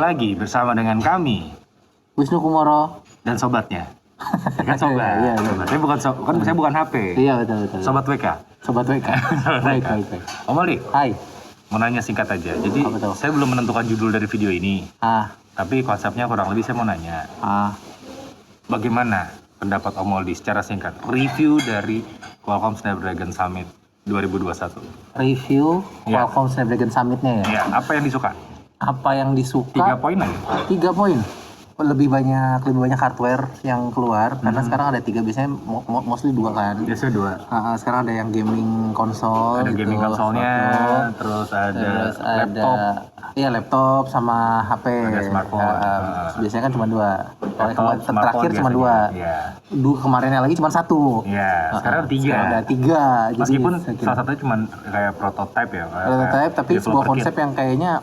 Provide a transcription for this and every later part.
lagi bersama dengan kami Wisnu Kumoro dan sobatnya. Ya kan sobat. Iya. Saya bukan saya bukan HP. Iya betul. Sobat WK. Sobat WK. Baik. Om Ali, Hai. mau nanya singkat aja. Jadi Apa tuh? saya belum menentukan judul dari video ini. Tapi konsepnya kurang lebih saya mau nanya. Bagaimana pendapat Om Aldi secara singkat review dari Qualcomm Snapdragon Summit 2021? Review Ya. Qualcomm Snapdragon Summit-nya ya. Ya, apa yang disuka? Apa yang disuka? 3 poin aja. 3 poin. Lebih banyak hardware yang keluar karena sekarang ada 3, biasanya mostly 2 kan. Biasanya 2. Sekarang ada yang gaming konsol Ada gitu, gaming konsolnya, terus ada laptop. Iya, laptop sama HP. Ada smartphone. Biasanya kan cuma 2. Laptop, Terakhir smartphone cuma 2. biasanya. Iya. Kemarinnya lagi cuma 1. Iya, sekarang ada 3. Sekarang ada 3. Meskipun salah satunya cuma kayak prototype ya. Prototype, tapi sebuah konsep yang kayaknya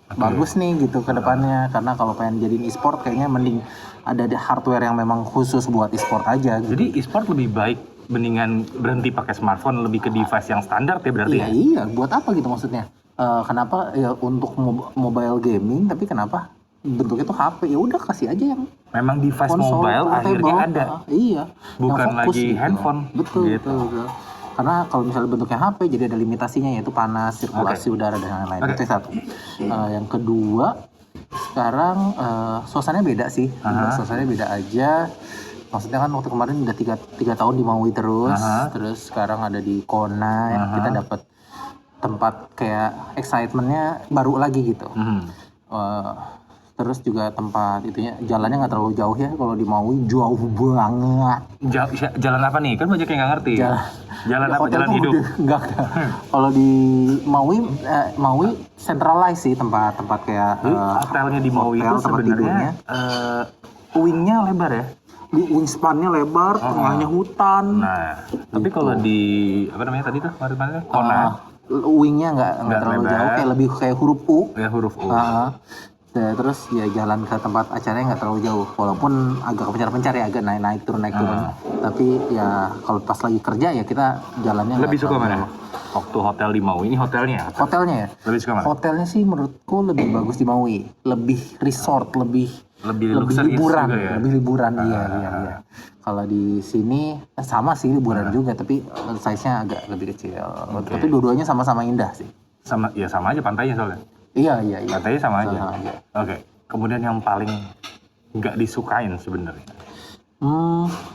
bagus nih gitu ke depannya. Karena kalau pengen jadiin e-sport kayaknya mending ada hardware yang memang khusus buat e-sport aja gitu. Jadi e-sport lebih baik mendingan berhenti pakai smartphone, lebih ke device yang standar ya berarti ya? Iya, buat apa gitu maksudnya? Kenapa ya untuk mobile gaming, tapi kenapa bentuknya tuh HP? Ya udah kasih aja yang Memang device konsol, mobile akhirnya ada. Iya. Bukan yang fokus lagi gitu. handphone. Betul. Karena kalau misalnya bentuknya HP jadi ada limitasinya, yaitu panas, sirkulasi udara dan lain-lain. Itu yang satu. Yang kedua, sekarang suasananya beda sih. Suasananya beda aja. Maksudnya kan waktu kemarin udah 3 tahun di Maui terus. Terus sekarang ada di Kona. Kita dapat tempat kayak excitementnya baru lagi gitu. Terus juga tempat itunya jalannya nggak terlalu jauh ya. Kalau di Maui jauh banget. Jalan apa nih? Kan banyak yang nggak ngerti. Jalan apa? Jalan hidup? Enggak. Kalau di Maui centralized sih tempat kayak hotelnya di Maui itu tempat sebenarnya wingnya lebar ya? Wingspan-nya lebar, tengahnya hutan. Nah, tapi kalau di apa namanya tadi tuh kemarin Kona, wingnya nggak terlalu lebar. jauh, kayak lebih kayak huruf U. Ya huruf U. Terus ya jalan ke tempat acaranya nggak terlalu jauh, walaupun agak pencar-pencar ya, agak naik turun. Tapi ya kalau pas lagi kerja ya kita jalannya lebih suka terlalu mana? jauh. Waktu hotel di Maui, ini hotelnya? Hotelnya ya? Lebih suka mana? Hotelnya sih menurutku lebih bagus di Maui, lebih resort, lebih liburan, juga ya? Lebih liburan. Iya. Kalau di sini sama sih liburan juga, tapi size-nya agak lebih kecil. Tapi dua-duanya sama-sama indah sih. Sama aja pantainya soalnya. Iya. Pantainya sama aja. Oke. Kemudian yang paling nggak disukain sebenarnya?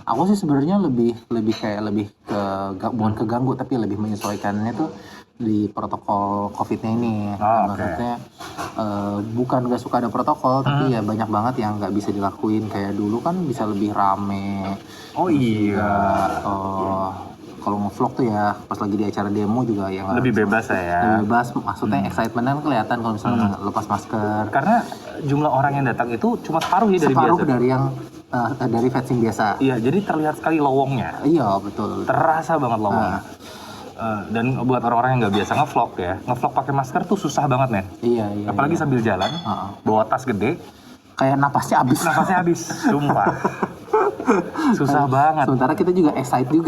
Aku sih sebenarnya lebih ke bukan keganggu, tapi lebih menyesuaikannya tuh di protokol COVID-nya ini. Maksudnya bukan nggak suka ada protokol, tapi ya banyak banget yang nggak bisa dilakuin. Kayak dulu kan bisa lebih rame. Oh iya. Kalau nge-vlog tuh ya pas lagi di acara demo juga ya lebih bebas ya. Lebih bebas, maksudnya excitementnya kan kelihatan kalau misalnya lepas masker. Karena jumlah orang yang datang itu cuma separuh dari biasa. Separuh dari yang dari fencing biasa. Iya, jadi terlihat sekali lowongnya. Iya, betul. Terasa banget lowongnya. Dan buat orang-orang yang nggak biasa ngevlog pakai masker tuh susah banget nih. Iya. Apalagi sambil jalan, bawa tas gede. Kayak napasnya habis. Sumpah. Susah banget. Sementara kita juga excited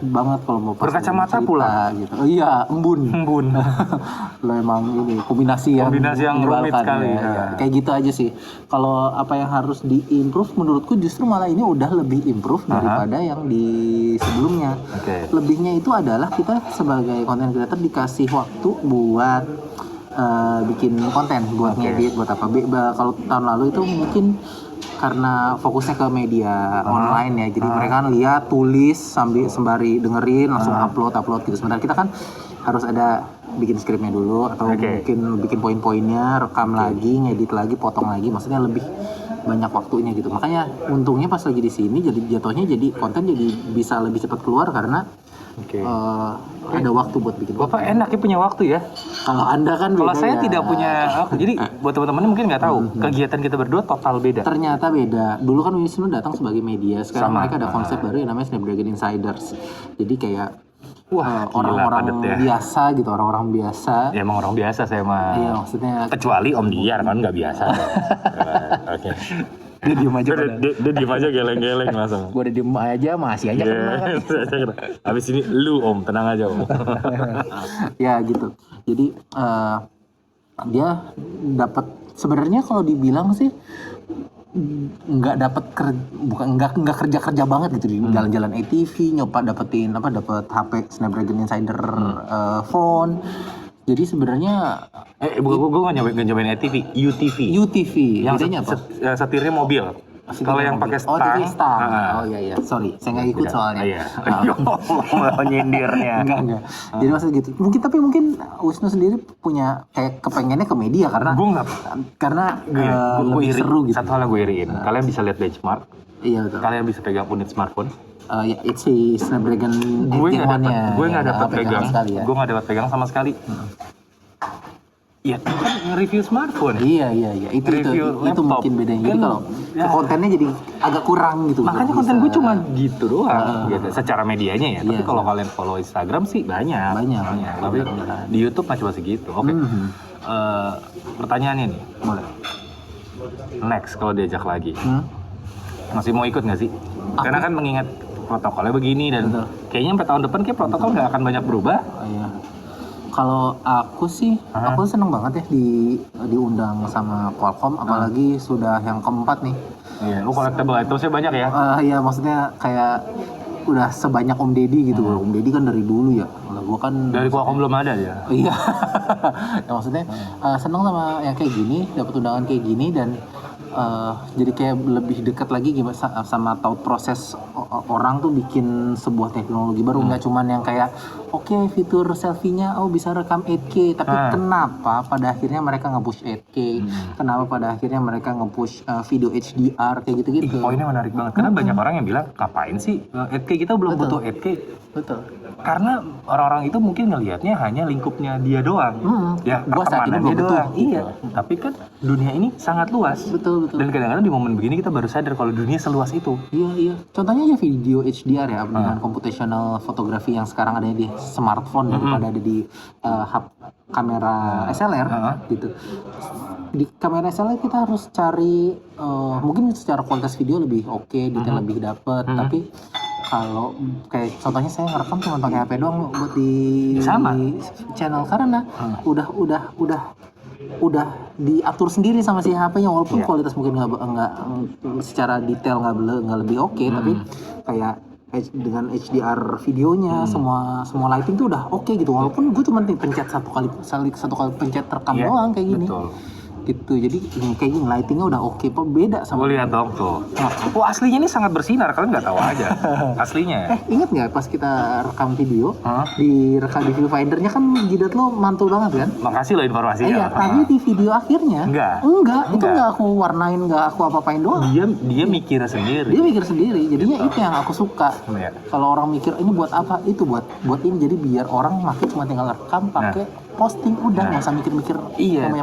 banget kalau mau pas berkacamata pula gitu. Iya, embun. Lo emang ini kombinasi yang rumit sekali. Ya. Kayak gitu aja sih. Kalau apa yang harus diimprove menurutku justru malah ini udah lebih improve daripada yang di sebelumnya. Lebihnya itu adalah kita sebagai content creator dikasih waktu buat bikin konten, buat ngedit, buat apa. Kalau tahun lalu itu mungkin karena fokusnya ke media online ya, jadi mereka kan lihat, tulis sembari dengerin, langsung upload gitu. Sementara kita kan harus ada bikin skripnya dulu, atau bikin poin-poinnya, rekam lagi, ngedit lagi, potong lagi, maksudnya lebih banyak waktunya gitu. Makanya untungnya pas lagi di sini jadi jatuhnya jadi konten jadi bisa lebih cepat keluar karena ada waktu buat bikin. Bapak enak ya punya waktu ya. Kalau Anda kan beda. Kalau saya tidak punya waktu. Jadi buat teman-teman mungkin nggak tahu, kegiatan kita berdua total beda. Ternyata beda. Dulu kan Wisnu datang sebagai media, sekarang mereka ada konsep baru yang namanya Snapdragon Insiders. Jadi kayak orang-orang biasa gitu, orang-orang biasa. Ya emang orang biasa saya mah. Iya, maksudnya kecuali Om Diar kan nggak biasa. Oke. Dia diem aja. Dia diem aja geleng-geleng langsung. Gue udah diem aja, masih aja kena. Habis ini lu Om, tenang aja Om. Ya gitu. Jadi dia dapat Sebenarnya kalau dibilang sih nggak dapat nggak kerja banget gitu di jalan-jalan ATV, nyoba dapetin dapat HP Snapdragon Insider phone. Jadi sebenarnya gue nggak nyobain ATV, UTV yang bedanya apa? setirnya mobil. Kalau yang pakai stang, TV stang. Oh iya, sorry, saya nggak ikut soalnya. Iya. Mau nyindirnya. Enggak. Jadi maksud gitu. Mungkin Wisnu sendiri punya kayak kepengennya ke media karena gue nggak, karena lebih seru gitu. Satu hal yang gue iriin, kalian bisa lihat benchmark. Iya betul. Kalian bisa pegang unit smartphone. Ya, it's si Snapdragon 81-nya. Gue nggak dapat pegang. Sekali, ya. Gue nggak dapat pegang sama sekali. Iya, kan nge-review smartphone. Iya. Itu mungkin bedanya. Jadi kalau kontennya jadi agak kurang gitu. Makanya konten gue cuma gitu doang. Gitu. Secara medianya ya. Tapi kalau kalian follow Instagram sih banyak. Tapi di YouTube masih segitu. Oke. Pertanyaannya nih. Boleh. Next kalau diajak lagi. Masih mau ikut nggak sih? Karena kan mengingat protokolnya begini dan kayaknya sampai tahun depan kayak protokol nggak akan banyak berubah. Iya. Kalau aku sih, aku seneng banget ya diundang sama Qualcomm, apalagi sudah yang keempat nih. Iya, lu collectible itemsnya banyak ya? Iya, maksudnya kayak udah sebanyak Om Deddy gitu. Om Deddy kan dari dulu ya. Kalau gua kan dari Qualcomm belum ada ya. Iya. Ya, maksudnya seneng sama yang kayak gini, dapat undangan kayak gini dan jadi kayak lebih dekat lagi gimana sama tahu proses orang tuh bikin sebuah teknologi baru, nggak cuman yang kayak fitur selfie-nya bisa rekam 8K, tapi kenapa pada akhirnya mereka nge-push 8K, kenapa pada akhirnya mereka nge-push video HDR kayak gitu-gitu. Poinnya menarik banget karena banyak orang yang bilang ngapain sih 8K, kita belum butuh 8K. Betul. Karena orang-orang itu mungkin ngelihatnya hanya lingkupnya dia doang, ya pertemanannya doang. Iya. Tapi kan dunia ini sangat luas. Betul. Dan kadang-kadang di momen begini kita baru sadar kalau dunia seluas itu. Iya. Contohnya aja video HDR ya, dengan computational photography yang sekarang ada di smartphone daripada ada di kamera SLR gitu. Di kamera SLR kita harus cari mungkin secara kualitas video lebih detail lebih dapet, tapi kalau kayak contohnya saya ngerekam cuma pakai HP doang buat di channel karena udah diatur sendiri sama si HP-nya, walaupun kualitas mungkin nggak secara detail nggak lebih tapi kayak dengan HDR videonya semua lighting tuh udah gitu, walaupun gue cuma pencet satu kali pencet rekam doang kayak gini. Betul. Gitu, jadi kayak gini lightingnya udah beda sama. Gue lihat dong tuh. Aslinya ini sangat bersinar, kalian nggak tahu aja. Aslinya. Ingat nggak pas kita rekam video, direkam di viewfindernya kan jidat lo mantul banget kan? Makasih lo informasinya. Iya, tapi di video akhirnya enggak, itu nggak aku warnain, nggak aku apa-apain doang. Dia mikir sendiri. Jadinya itu yang aku suka. Kalau orang mikir ini buat apa, itu buat ini, jadi biar orang makin cuma tinggal rekam pakai posting udah, nggak usah mikir-mikir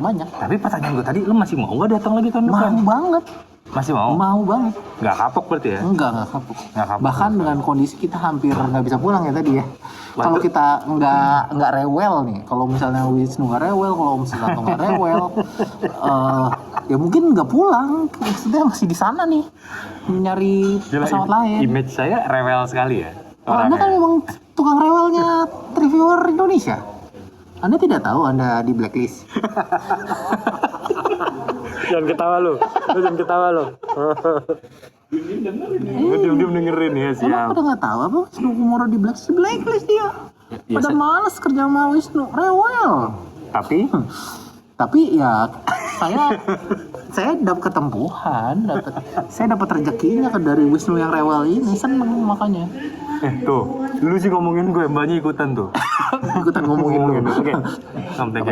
banyak. Tapi pertanyaan gue tadi, lu masih mau nggak datang lagi tahun depan? Mau banget. Masih mau? Mau banget. Nggak kapok berarti ya? Nggak kapok. Bahkan dengan kondisi kita hampir nggak bisa pulang ya tadi ya. Kalau kita nggak rewel nih, kalau misalnya Wisnu nggak rewel, kalau Om Susanto nggak rewel, ya mungkin nggak pulang. Maksudnya masih di sana nih, nyari pesawat lain. Image saya rewel sekali ya. Anda kan memang tukang rewelnya reviewer Indonesia. Anda tidak tahu Anda di blacklist. Jangan ketawa lo. Diam-diam dengerin ya, siap. Emang pada nggak tahu apa Wisnu Kumoro di blacklist dia. Pada males kerja sama Wisnu, rewel. Tapi ya saya dapat ketempuhan, saya dapat rezekinya dari Wisnu yang rewel ini, seneng makanya. Tuh, lu sih ngomongin gue, mbaknya ikutan tuh. Ikutan ngomongin lu. Oke. Sampai